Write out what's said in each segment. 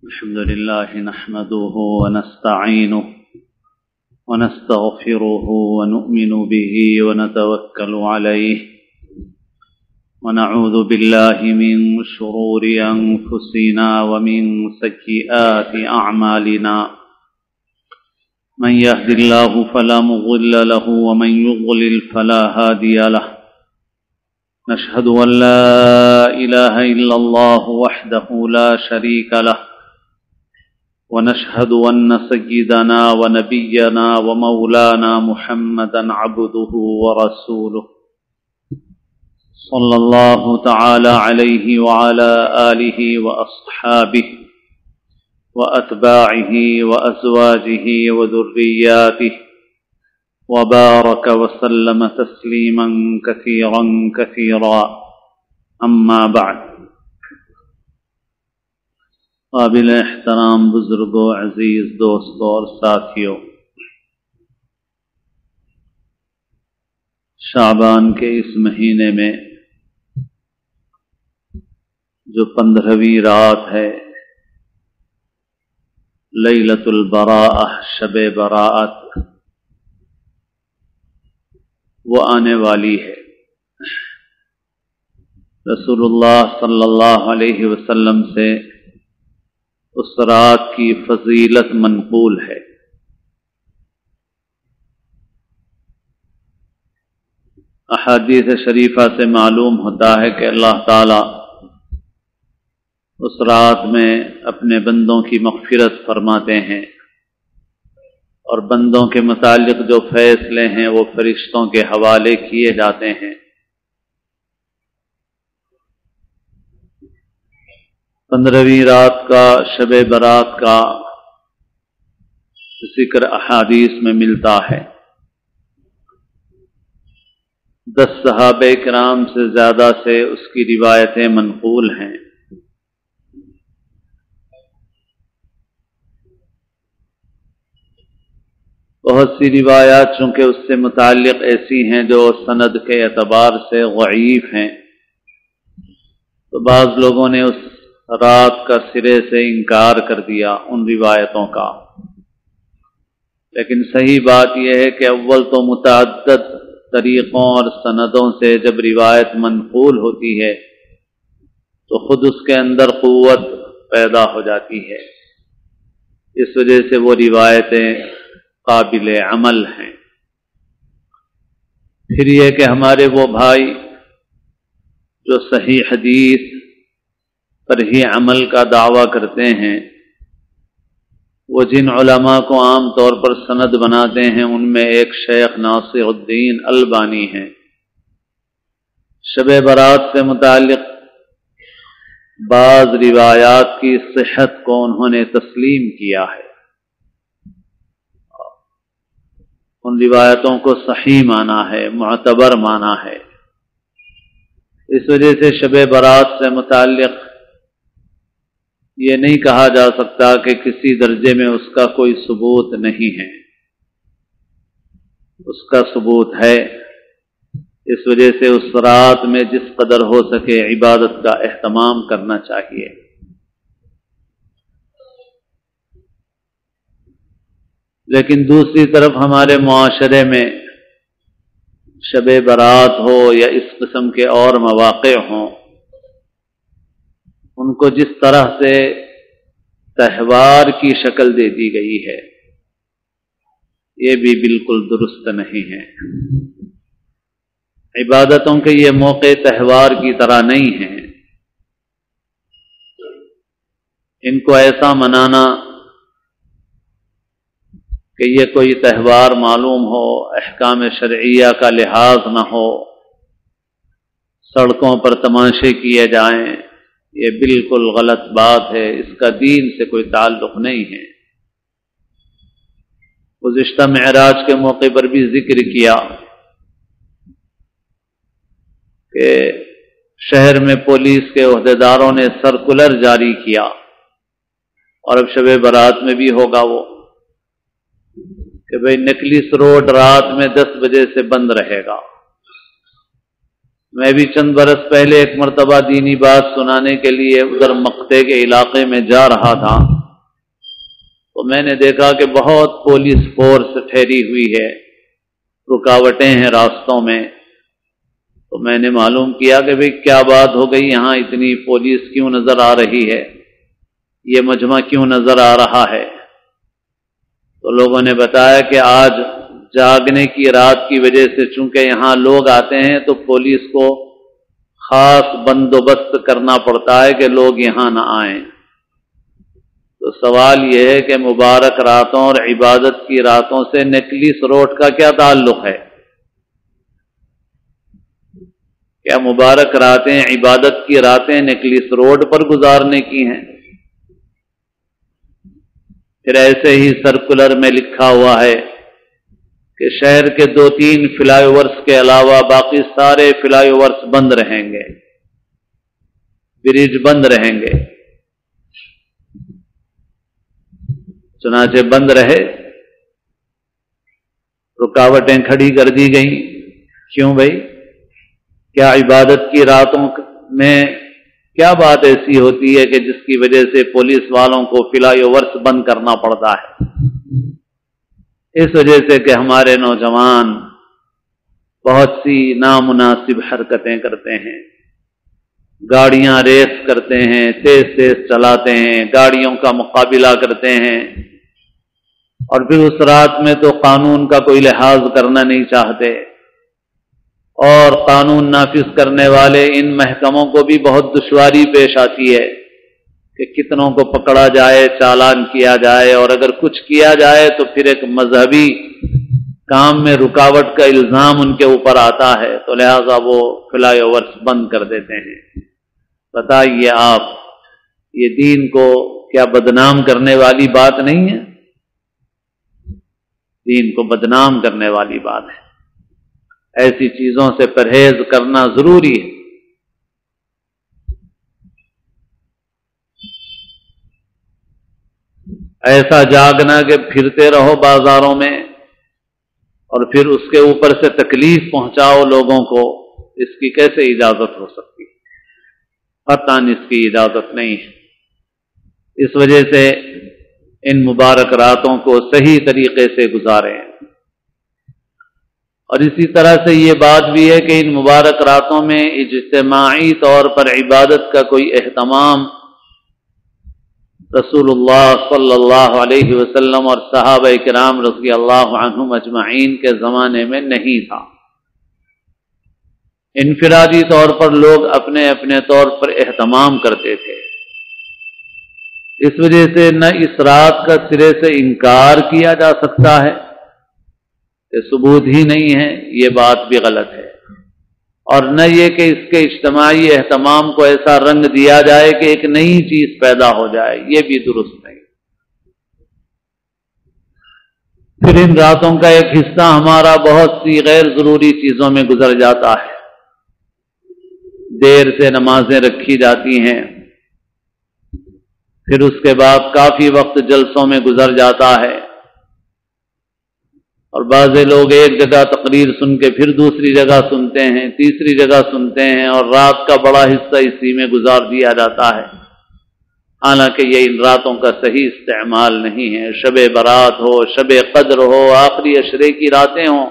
الحمد لله نحمده ونستعينه ونستغفره ونؤمن به ونتوكل عليه ونعوذ بالله من شرور أنفسنا ومن سيئات أعمالنا من يهد الله فلا مضل له ومن يضلل فلا هادي له نشهد أن لا إله إلا الله وحده لا شريك له ونشهد أن سيدنا ونبينا ومولانا محمدا عبده ورسوله صلى الله تعالى عليه وعلى آله وأصحابه وأتباعه وأزواجه وذرياته وبارك وسلم تسليما كثيرا كثيرا أما بعد قابل احترام بزرگوں، عزیز دوستوں اور ساتھیوں، شعبان کے اس مہینے میں جو 15ویں رات ہے، لیلۃ البراءۃ، شب براءت، وہ آنے والی ہے۔ رسول اللہ صلی اللہ علیہ وسلم سے اس رات کی فضیلت منقول ہے۔ احادیث شریفہ سے معلوم ہوتا ہے کہ اللہ تعالی اس رات میں اپنے بندوں کی مغفرت فرماتے ہیں، اور بندوں کے متعلق جو فیصلے ہیں وہ فرشتوں کے حوالے کیے جاتے ہیں۔ 15ویں رات کا، شب برات کا ذکر احادیث میں ملتا ہے۔ 10 صحابہ کرام سے زیادہ سے اس کی روایتیں منقول ہیں۔ بہت سی روایات چونکہ اس سے متعلق ایسی ہیں جو سند کے اعتبار سے ضعیف ہیں، تو بعض لوگوں نے اس رات کا سرے سے انکار کر دیا ان روایتوں کا۔ لیکن صحیح بات یہ ہے کہ اول تو متعدد طریقوں اور سندوں سے جب روایت منقول ہوتی ہے تو خود اس کے اندر قوت پیدا ہو جاتی ہے، اس وجہ سے وہ روایتیں قابل عمل ہیں۔ پھر یہ کہ ہمارے وہ بھائی جو صحیح حدیث پر ہی عمل کا دعویٰ کرتے ہیں، وہ جن علماء کو عام طور پر سند بناتے ہیں ان میں ایک شیخ ناصر الدین البانی ہیں۔ شب برات سے متعلق بعض روایات کی صحت کو انہوں نے تسلیم کیا ہے، ان روایتوں کو صحیح مانا ہے، معتبر مانا ہے۔ اس وجہ سے شب برات سے متعلق یہ نہیں کہا جا سکتا کہ کسی درجے میں اس کا کوئی ثبوت نہیں ہے، اس کا ثبوت ہے۔ اس وجہ سے اس رات میں جس قدر ہو سکے عبادت کا اہتمام کرنا چاہیے۔ لیکن دوسری طرف ہمارے معاشرے میں شب برات ہو یا اس قسم کے اور مواقع ہوں، ان کو جس طرح سے تہوار کی شکل دے دی گئی ہے یہ بھی بالکل درست نہیں ہے۔ عبادتوں کے یہ موقع تہوار کی طرح نہیں ہیں، ان کو ایسا منانا کہ یہ کوئی تہوار معلوم ہو، احکام شرعیہ کا لحاظ نہ ہو، سڑکوں پر تماشے کیے جائیں، یہ بالکل غلط بات ہے، اس کا دین سے کوئی تعلق نہیں ہے۔ گزشتہ معراج کے موقع پر بھی ذکر کیا کہ شہر میں پولیس کے عہدیداروں نے سرکولر جاری کیا، اور اب شب برات میں بھی ہوگا وہ کہ بھئی نیکلس روڈ رات میں 10 بجے سے بند رہے گا۔ میں بھی چند برس پہلے ایک مرتبہ دینی بات سنانے کے لیے ادھر مقطع کے علاقے میں جا رہا تھا، تو میں نے دیکھا کہ بہت پولیس فورس ٹھہری ہوئی ہے، رکاوٹیں ہیں راستوں میں۔ تو میں نے معلوم کیا کہ بھئی کیا بات ہو گئی، یہاں اتنی پولیس کیوں نظر آ رہی ہے، یہ مجمع کیوں نظر آ رہا ہے؟ تو لوگوں نے بتایا کہ آج جاگنے کی رات کی وجہ سے چونکہ یہاں لوگ آتے ہیں تو پولیس کو خاص بندوبست کرنا پڑتا ہے کہ لوگ یہاں نہ آئیں۔ تو سوال یہ ہے کہ مبارک راتوں اور عبادت کی راتوں سے نیکلس روڈ کا کیا تعلق ہے؟ کیا مبارک راتیں، عبادت کی راتیں نیکلس روڈ پر گزارنے کی ہیں؟ پھر ایسے ہی سرکولر میں لکھا ہوا ہے کہ شہر کے 2-3 فلائی اوورس کے علاوہ باقی سارے فلائی اوورس بند رہیں گے، برج بند رہیں گے۔ چنانچہ بند رہے، رکاوٹیں کھڑی کر دی گئیں۔ کیوں بھائی؟ کیا عبادت کی راتوں میں کیا بات ایسی ہوتی ہے کہ جس کی وجہ سے پولیس والوں کو فلائی اوورس بند کرنا پڑتا ہے؟ اس وجہ سے کہ ہمارے نوجوان بہت سی نامناسب حرکتیں کرتے ہیں، گاڑیاں ریس کرتے ہیں، تیز تیز چلاتے ہیں، گاڑیوں کا مقابلہ کرتے ہیں، اور پھر اس رات میں تو قانون کا کوئی لحاظ کرنا نہیں چاہتے، اور قانون نافذ کرنے والے ان محکموں کو بھی بہت دشواری پیش آتی ہے کہ کتنوں کو پکڑا جائے، چالان کیا جائے، اور اگر کچھ کیا جائے تو پھر ایک مذہبی کام میں رکاوٹ کا الزام ان کے اوپر آتا ہے، تو لہذا وہ فلائی اوورس بند کر دیتے ہیں۔ بتائیے آپ، یہ دین کو کیا بدنام کرنے والی بات نہیں ہے؟ دین کو بدنام کرنے والی بات ہے۔ ایسی چیزوں سے پرہیز کرنا ضروری ہے۔ ایسا جاگنا کہ پھرتے رہو بازاروں میں اور پھر اس کے اوپر سے تکلیف پہنچاؤ لوگوں کو، اس کی کیسے اجازت ہو سکتی؟ قطعاً اس کی اجازت نہیں ہے۔ اس وجہ سے ان مبارک راتوں کو صحیح طریقے سے گزاریں۔ اور اسی طرح سے یہ بات بھی ہے کہ ان مبارک راتوں میں اجتماعی طور پر عبادت کا کوئی اہتمام رسول اللہ صلی اللہ علیہ وسلم اور صحابہ کرام رضی اللہ عنہم اجمعین کے زمانے میں نہیں تھا۔ انفرادی طور پر لوگ اپنے اپنے طور پر اہتمام کرتے تھے۔ اس وجہ سے نہ اس رات کا سرے سے انکار کیا جا سکتا ہے کہ ثبوت ہی نہیں ہے، یہ بات بھی غلط ہے، اور نہ یہ کہ اس کے اجتماعی اہتمام کو ایسا رنگ دیا جائے کہ ایک نئی چیز پیدا ہو جائے، یہ بھی درست نہیں۔ پھر ان راتوں کا ایک حصہ ہمارا بہت سی غیر ضروری چیزوں میں گزر جاتا ہے، دیر سے نمازیں رکھی جاتی ہیں، پھر اس کے بعد کافی وقت جلسوں میں گزر جاتا ہے، اور بعض لوگ ایک جگہ تقریر سن کے پھر دوسری جگہ سنتے ہیں، تیسری جگہ سنتے ہیں، اور رات کا بڑا حصہ اسی میں گزار دیا جاتا ہے، حالانکہ یہ ان راتوں کا صحیح استعمال نہیں ہے۔ شب برات ہو، شب قدر ہو، آخری عشرے کی راتیں ہوں،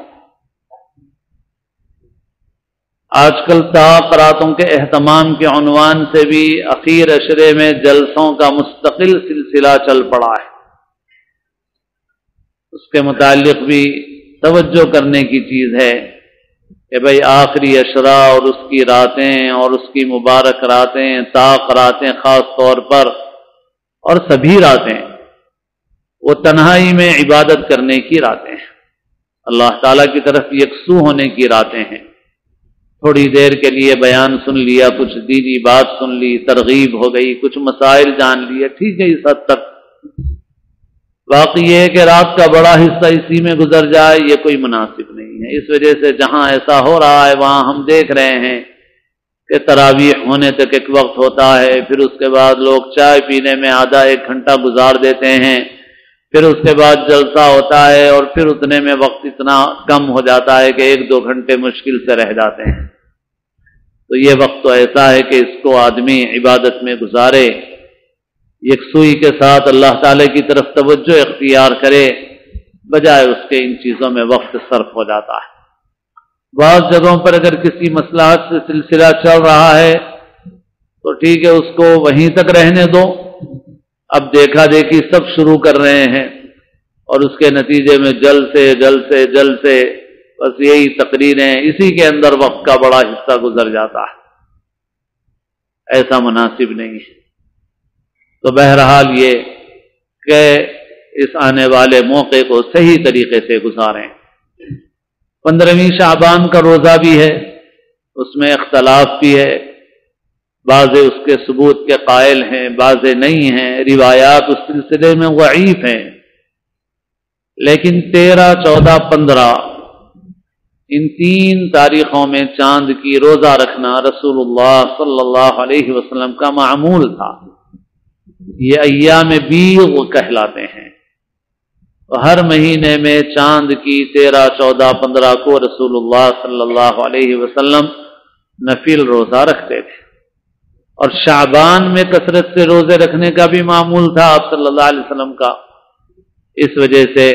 آج کل طاق راتوں کے اہتمام کے عنوان سے بھی اخیر عشرے میں جلسوں کا مستقل سلسلہ چل پڑا ہے۔ اس کے متعلق بھی توجہ کرنے کی چیز ہے کہ بھئی آخری عشرہ اور اس کی راتیں اور اس کی مبارک راتیں، طاق راتیں خاص طور پر، اور سبھی راتیں وہ تنہائی میں عبادت کرنے کی راتیں ہیں، اللہ تعالیٰ کی طرف یکسو ہونے کی راتیں ہیں۔ تھوڑی دیر کے لیے بیان سن لیا، کچھ دینی بات سن لی، ترغیب ہو گئی، کچھ مسائل جان لیے، ٹھیک ہے اس حد تک۔ باقی یہ ہے کہ رات کا بڑا حصہ اسی میں گزر جائے، یہ کوئی مناسب نہیں ہے۔ اس وجہ سے جہاں ایسا ہو رہا ہے وہاں ہم دیکھ رہے ہیں کہ تراویح ہونے تک ایک وقت ہوتا ہے، پھر اس کے بعد لوگ چائے پینے میں آدھا ایک گھنٹہ گزار دیتے ہیں، پھر اس کے بعد جلسہ ہوتا ہے، اور پھر اتنے میں وقت اتنا کم ہو جاتا ہے کہ 1-2 گھنٹے مشکل سے رہ جاتے ہیں۔ تو یہ وقت تو ایسا ہے کہ اس کو آدمی عبادت میں گزارے، یکسوئی کے ساتھ اللہ تعالی کی طرف توجہ اختیار کرے، بجائے اس کے ان چیزوں میں وقت صرف ہو جاتا ہے۔ بعض جگہوں پر اگر کسی مصلحت سے سلسلہ چل رہا ہے تو ٹھیک ہے، اس کو وہیں تک رہنے دو، اب دیکھا دیکھی سب شروع کر رہے ہیں اور اس کے نتیجے میں جل سے بس یہی تقریریں، اسی کے اندر وقت کا بڑا حصہ گزر جاتا ہے، ایسا مناسب نہیں ہے۔ تو بہرحال یہ کہ اس آنے والے موقع کو صحیح طریقے سے گزاریں۔ 15ویں شعبان کا روزہ بھی ہے، اس میں اختلاف بھی ہے، بعض اس کے ثبوت کے قائل ہیں، بعض نہیں ہیں، روایات اس سلسلے میں ضعیف ہیں، لیکن 13، 14، 15 ان 3 تاریخوں میں چاند کی روزہ رکھنا رسول اللہ صلی اللہ علیہ وسلم کا معمول تھا۔ یہ ایام بیض کہلاتے ہیں، ہر مہینے میں چاند کی 13، 14، 15 کو رسول اللہ صلی اللہ علیہ وسلم نفل روزہ رکھتے تھے، اور شعبان میں کثرت سے روزے رکھنے کا بھی معمول تھا آپ صلی اللہ علیہ وسلم کا۔ اس وجہ سے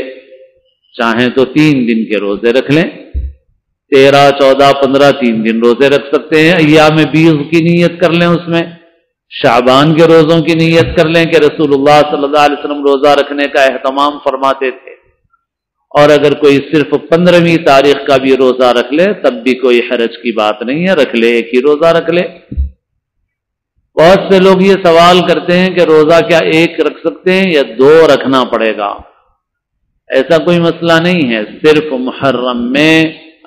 چاہیں تو 3 دن کے روزے رکھ لیں، 13، 14، 15 3 دن روزے رکھ سکتے ہیں، ایام بیض کی نیت کر لیں، اس میں شعبان کے روزوں کی نیت کر لیں کہ رسول اللہ صلی اللہ علیہ وسلم روزہ رکھنے کا اہتمام فرماتے تھے، اور اگر کوئی صرف 15ویں تاریخ کا بھی روزہ رکھ لے تب بھی کوئی حرج کی بات نہیں ہے، رکھ لے، ایک ہی روزہ رکھ لے۔ بہت سے لوگ یہ سوال کرتے ہیں کہ روزہ کیا ایک رکھ سکتے ہیں یا 2 رکھنا پڑے گا؟ ایسا کوئی مسئلہ نہیں ہے، صرف محرم میں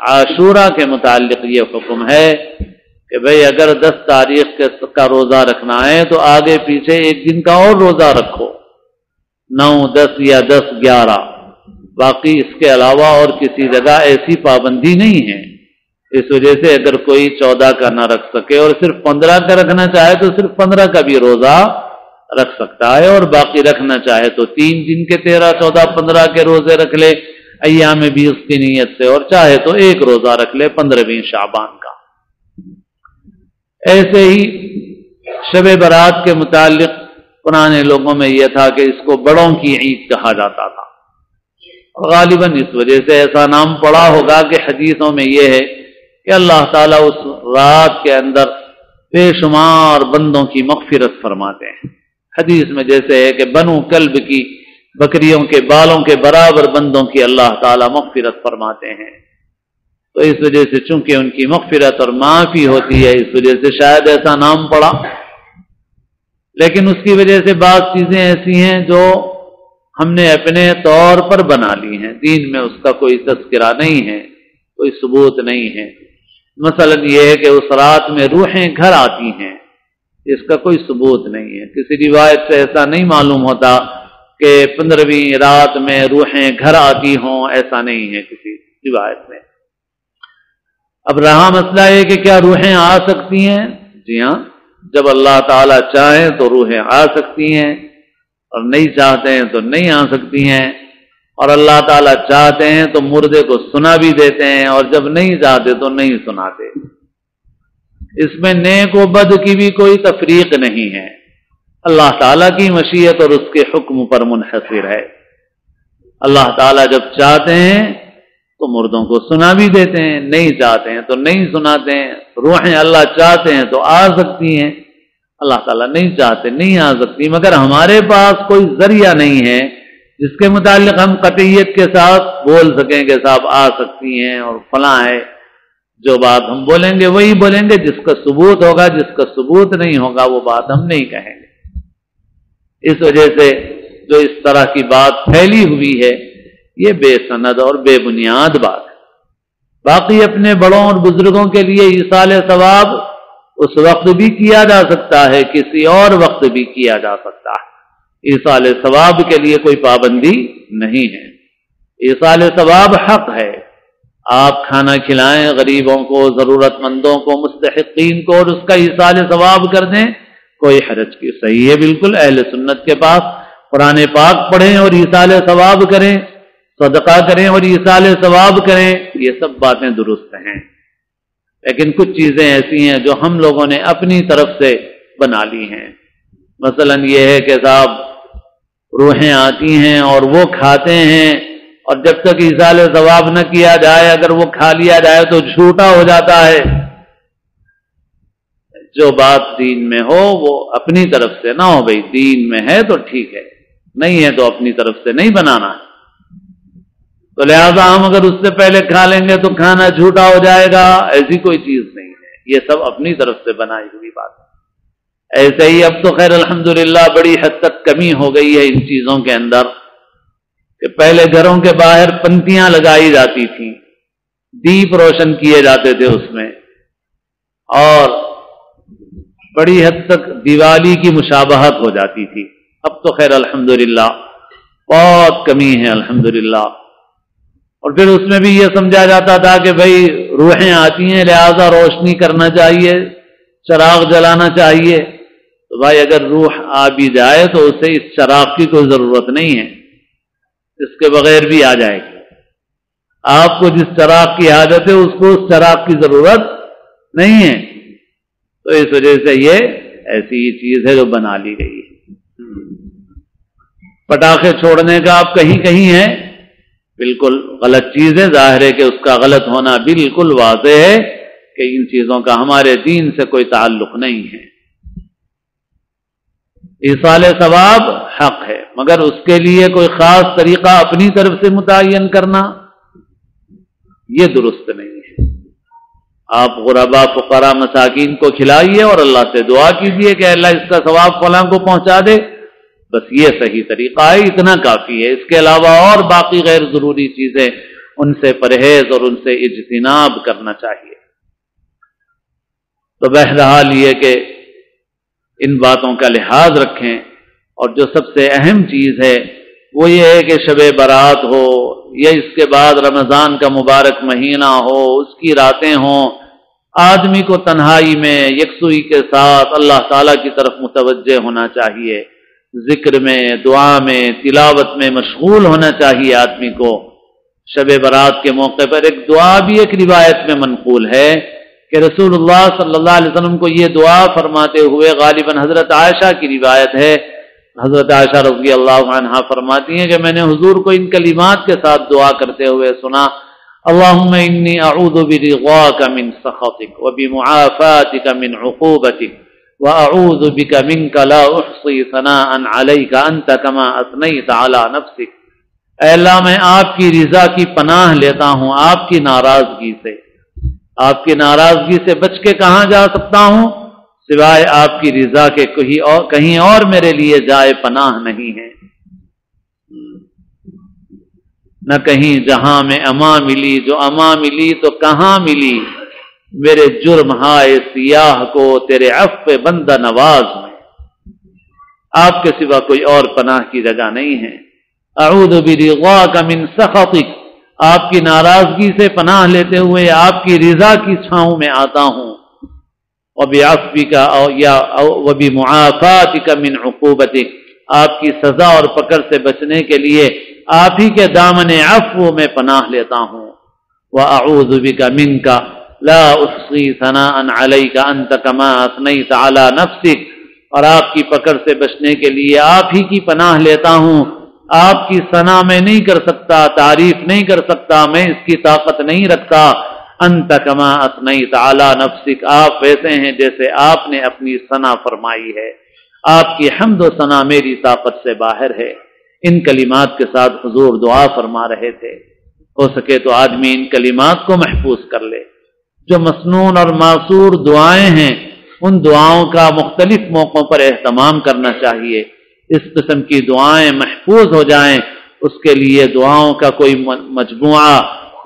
عاشورہ کے متعلق یہ حکم ہے کہ بھئی اگر 10 تاریخ کا روزہ رکھنا ہے تو آگے پیچھے ایک دن کا اور روزہ رکھو، 9، 10 یا 10، 11، باقی اس کے علاوہ اور کسی جگہ ایسی پابندی نہیں ہے۔ اس وجہ سے اگر کوئی 14 کا نہ رکھ سکے اور صرف 15 کا رکھنا چاہے تو صرف 15 کا بھی روزہ رکھ سکتا ہے، اور باقی رکھنا چاہے تو 3 دن کے 13، 14، 15 کے روزے رکھ لے ایام بیض کی نیت سے، اور چاہے تو ایک روزہ رکھ لے 15ویں شعبان کا۔ ایسے ہی شب برات کے متعلق پرانے لوگوں میں یہ تھا کہ اس کو بڑوں کی عید کہا جاتا تھا، غالباً اس وجہ سے ایسا نام پڑا ہوگا کہ حدیثوں میں یہ ہے کہ اللہ تعالیٰ اس رات کے اندر بے شمار بندوں کی مغفرت فرماتے ہیں۔ حدیث میں جیسے ہے کہ بنو کلب کی بکریوں کے بالوں کے برابر بندوں کی اللہ تعالیٰ مغفرت فرماتے ہیں، تو اس وجہ سے چونکہ ان کی مغفرت اور معافی ہوتی ہے، اس وجہ سے شاید ایسا نام پڑا۔ لیکن اس کی وجہ سے بعض چیزیں ایسی ہیں جو ہم نے اپنے طور پر بنا لی ہیں، دین میں اس کا کوئی تذکرہ نہیں ہے، کوئی ثبوت نہیں ہے۔ مثلا یہ ہے کہ اس رات میں روحیں گھر آتی ہیں، اس کا کوئی ثبوت نہیں ہے، کسی روایت سے ایسا نہیں معلوم ہوتا کہ 15ویں رات میں روحیں گھر آتی ہوں، ایسا نہیں ہے کسی روایت میں۔ اب رہا مسئلہ ہے کہ کیا روحیں آ سکتی ہیں؟ جی ہاں، جب اللہ تعالیٰ چاہیں تو روحیں آ سکتی ہیں، اور نہیں چاہتے ہیں تو نہیں آ سکتی ہیں، اور اللہ تعالیٰ چاہتے ہیں تو مردے کو سنا بھی دیتے ہیں، اور جب نہیں چاہتے تو نہیں سناتے۔ اس میں نیک و بد کی بھی کوئی تفریق نہیں ہے، اللہ تعالیٰ کی مشیت اور اس کے حکم پر منحصر ہے۔ اللہ تعالیٰ جب چاہتے ہیں تو مردوں کو سنا بھی دیتے ہیں، نہیں چاہتے ہیں تو نہیں سناتے ہیں۔ روحیں اللہ چاہتے ہیں تو آ سکتی ہیں، اللہ تعالیٰ نہیں چاہتے نہیں آ سکتی، مگر ہمارے پاس کوئی ذریعہ نہیں ہے جس کے متعلق ہم قطعیت کے ساتھ بول سکیں کہ صاحب آ سکتی ہیں اور فلاں ہے۔ جو بات ہم بولیں گے وہی بولیں گے جس کا ثبوت ہوگا، جس کا ثبوت نہیں ہوگا وہ بات ہم نہیں کہیں گے۔ اس وجہ سے جو اس طرح کی بات پھیلی ہوئی ہے یہ بے سند اور بے بنیاد بات ہے۔ باقی اپنے بڑوں اور بزرگوں کے لیے ایصال ثواب اس وقت بھی کیا جا سکتا ہے، کسی اور وقت بھی کیا جا سکتا ہے، ایصال ثواب کے لیے کوئی پابندی نہیں ہے۔ ایصال ثواب حق ہے، آپ کھانا کھلائیں غریبوں کو، ضرورت مندوں کو، مستحقین کو، اور اس کا ایصال ثواب کر دیں، کوئی حرج کی صحیح ہے، بالکل اہل سنت کے پاس قرآن پاک پڑھیں اور ایصال ثواب کریں، صدقہ کریں اور ایصال ثواب کریں، یہ سب باتیں درست ہیں۔ لیکن کچھ چیزیں ایسی ہیں جو ہم لوگوں نے اپنی طرف سے بنا لی ہیں. مثلا یہ ہے کہ صاحب روحیں آتی ہیں اور وہ کھاتے ہیں، اور جب تک ایصال ثواب نہ کیا جائے اگر وہ کھا لیا جائے تو جھوٹا ہو جاتا ہے. جو بات دین میں ہو وہ اپنی طرف سے نہ ہو. بھئی دین میں ہے تو ٹھیک ہے، نہیں ہے تو اپنی طرف سے نہیں بنانا. تو لہذا ہم اگر اس سے پہلے کھا لیں گے تو کھانا جھوٹا ہو جائے گا، ایسی کوئی چیز نہیں ہے. یہ سب اپنی طرف سے بنائی ہوئی بات ہے. ایسے ہی اب تو خیر الحمدللہ بڑی حد تک کمی ہو گئی ہے ان چیزوں کے اندر، کہ پہلے گھروں کے باہر پنتیاں لگائی جاتی تھیں، دیپ روشن کیے جاتے تھے اس میں، اور بڑی حد تک دیوالی کی مشابہت ہو جاتی تھی. اب تو خیر الحمدللہ بہت کمی ہے الحمدللہ. اور پھر اس میں بھی یہ سمجھا جاتا تھا کہ بھئی روحیں آتی ہیں لہذا روشنی کرنا چاہیے، چراغ جلانا چاہیے. تو بھائی اگر روح آ بھی جائے تو اسے اس چراغ کی کوئی ضرورت نہیں ہے، اس کے بغیر بھی آ جائے گی. آپ کو جس چراغ کی عادت ہے اس کو اس چراغ کی ضرورت نہیں ہے. تو اس وجہ سے یہ ایسی ہی چیز ہے جو بنا لی گئی ہے. پٹاخے چھوڑنے کا آپ کہیں کہیں ہے بالکل غلط چیز ہے. ظاہر ہے کہ اس کا غلط ہونا بالکل واضح ہے کہ ان چیزوں کا ہمارے دین سے کوئی تعلق نہیں ہے. ایصال ثواب حق ہے، مگر اس کے لیے کوئی خاص طریقہ اپنی طرف سے متعین کرنا یہ درست نہیں ہے. آپ غربا فقراء مساکین کو کھلائیے اور اللہ سے دعا کیجیے کہ اللہ اس کا ثواب فلاں کو پہنچا دے، بس یہ صحیح طریقہ ہے، اتنا کافی ہے. اس کے علاوہ اور باقی غیر ضروری چیزیں ان سے پرہیز اور ان سے اجتناب کرنا چاہیے. تو بہرحال یہ کہ ان باتوں کا لحاظ رکھیں. اور جو سب سے اہم چیز ہے وہ یہ ہے کہ شب برات ہو یا اس کے بعد رمضان کا مبارک مہینہ ہو، اس کی راتیں ہوں، آدمی کو تنہائی میں یکسوئی کے ساتھ اللہ تعالیٰ کی طرف متوجہ ہونا چاہیے، ذکر میں، دعا میں، تلاوت میں مشغول ہونا چاہیے آدمی کو. شب برات کے موقع پر ایک دعا بھی ایک روایت میں منقول ہے کہ رسول اللہ صلی اللہ علیہ وسلم کو یہ دعا فرماتے ہوئے، غالباً حضرت عائشہ کی روایت ہے، حضرت عائشہ رضی اللہ عنہا فرماتی ہیں کہ میں نے حضور کو ان کلمات کے ساتھ دعا کرتے ہوئے سنا: اللہم انی اعوذ برضاک من سخطک وبمعافاتک من عقوبتک واعوذ بک منک لا احصی ثناء علیک انت کما اثنیت علی نفسک. اے اللہ میں آپ کی رضا کی پناہ لیتا ہوں آپ کی ناراضگی سے. آپ کی ناراضگی سے بچ کے کہاں جا سکتا ہوں سوائے آپ کی رضا کے، کہیں اور میرے لیے جائے پناہ نہیں ہے. نہ کہیں جہاں میں اما ملی، جو اما ملی تو کہاں ملی، میرے جرم ہائے سیاہ کو تیرے عفو بندہ نواز میں. آپ کے سوا کوئی اور پناہ کی جگہ نہیں ہے. اعوذ برضاک من سخطک، آپ کی ناراضگی سے پناہ لیتے ہوئے آپ کی رضا کی چھاؤں میں آتا ہوں. وبعفوک یا وبمعافاتک من عقوبتک، آپ کی سزا اور پکڑ سے بچنے کے لیے آپ ہی کے دامن عفو میں پناہ لیتا ہوں. واعوذ بک منک لا احصی ثناء علیک انت کما اثنیت علی نفسک، اور آپ کی پکڑ سے بچنے کے لیے آپ ہی کی پناہ لیتا ہوں. آپ کی ثنا میں نہیں کر سکتا، تعریف نہیں کر سکتا، میں اس کی طاقت نہیں رکھتا. انت کما اثنیت علی نفسک، آپ ویسے ہیں جیسے آپ نے اپنی ثنا فرمائی ہے. آپ کی حمد و ثنا میری طاقت سے باہر ہے. ان کلمات کے ساتھ حضور دعا فرما رہے تھے. ہو سکے تو آدمی ان کلمات کو محفوظ کر لے. جو مسنون اور معصور دعائیں ہیں ان دعاؤں کا مختلف موقعوں پر اہتمام کرنا چاہیے. اس قسم کی دعائیں محفوظ ہو جائیں، اس کے لیے دعاؤں کا کوئی مجموعہ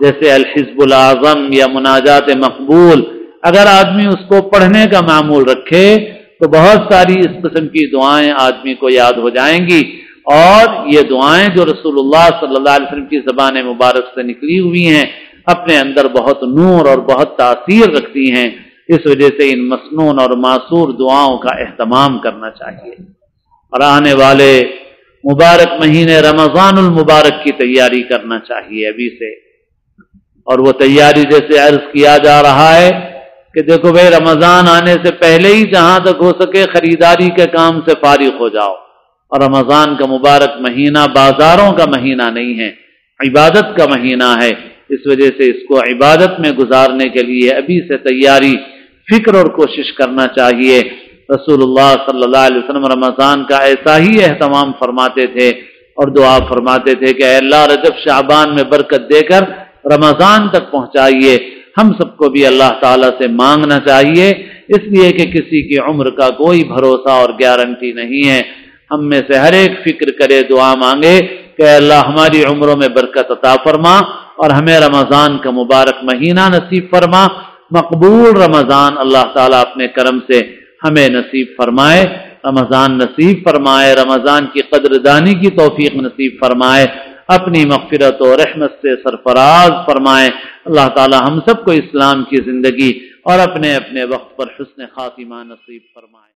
جیسے الحزب الاعظم یا مناجات مقبول، اگر آدمی اس کو پڑھنے کا معمول رکھے تو بہت ساری اس قسم کی دعائیں آدمی کو یاد ہو جائیں گی. اور یہ دعائیں جو رسول اللہ صلی اللہ علیہ وسلم کی زبان مبارک سے نکلی ہوئی ہیں اپنے اندر بہت نور اور بہت تاثیر رکھتی ہیں. اس وجہ سے ان مسنون اور معصور دعاؤں کا اہتمام کرنا چاہیے. اور آنے والے مبارک مہینے رمضان المبارک کی تیاری کرنا چاہیے ابھی سے. اور وہ تیاری جیسے عرض کیا جا رہا ہے کہ دیکھو بھائی رمضان آنے سے پہلے ہی جہاں تک ہو سکے خریداری کے کام سے فارغ ہو جاؤ. اور رمضان کا مبارک مہینہ بازاروں کا مہینہ نہیں ہے، عبادت کا مہینہ ہے. اس وجہ سے اس کو عبادت میں گزارنے کے لیے ابھی سے تیاری، فکر اور کوشش کرنا چاہیے. رسول اللہ صلی اللہ علیہ وسلم رمضان کا ایسا ہی اہتمام فرماتے تھے اور دعا فرماتے تھے کہ اے اللہ رجب شعبان میں برکت دے کر رمضان تک پہنچائیے. ہم سب کو بھی اللہ تعالیٰ سے مانگنا چاہیے، اس لیے کہ کسی کی عمر کا کوئی بھروسہ اور گارنٹی نہیں ہے. ہم میں سے ہر ایک فکر کرے، دعا مانگے کہ اے اللہ ہماری عمروں میں برکت عطا فرما اور ہمیں رمضان کا مبارک مہینہ نصیب فرما. مقبول رمضان اللہ تعالیٰ اپنے کرم سے ہمیں نصیب فرمائے، رمضان نصیب فرمائے، رمضان کی قدردانی کی توفیق نصیب فرمائے، اپنی مغفرت و رحمت سے سرفراز فرمائے. اللہ تعالی ہم سب کو اسلام کی زندگی اور اپنے اپنے وقت پر حسن خاتمہ نصیب فرمائے.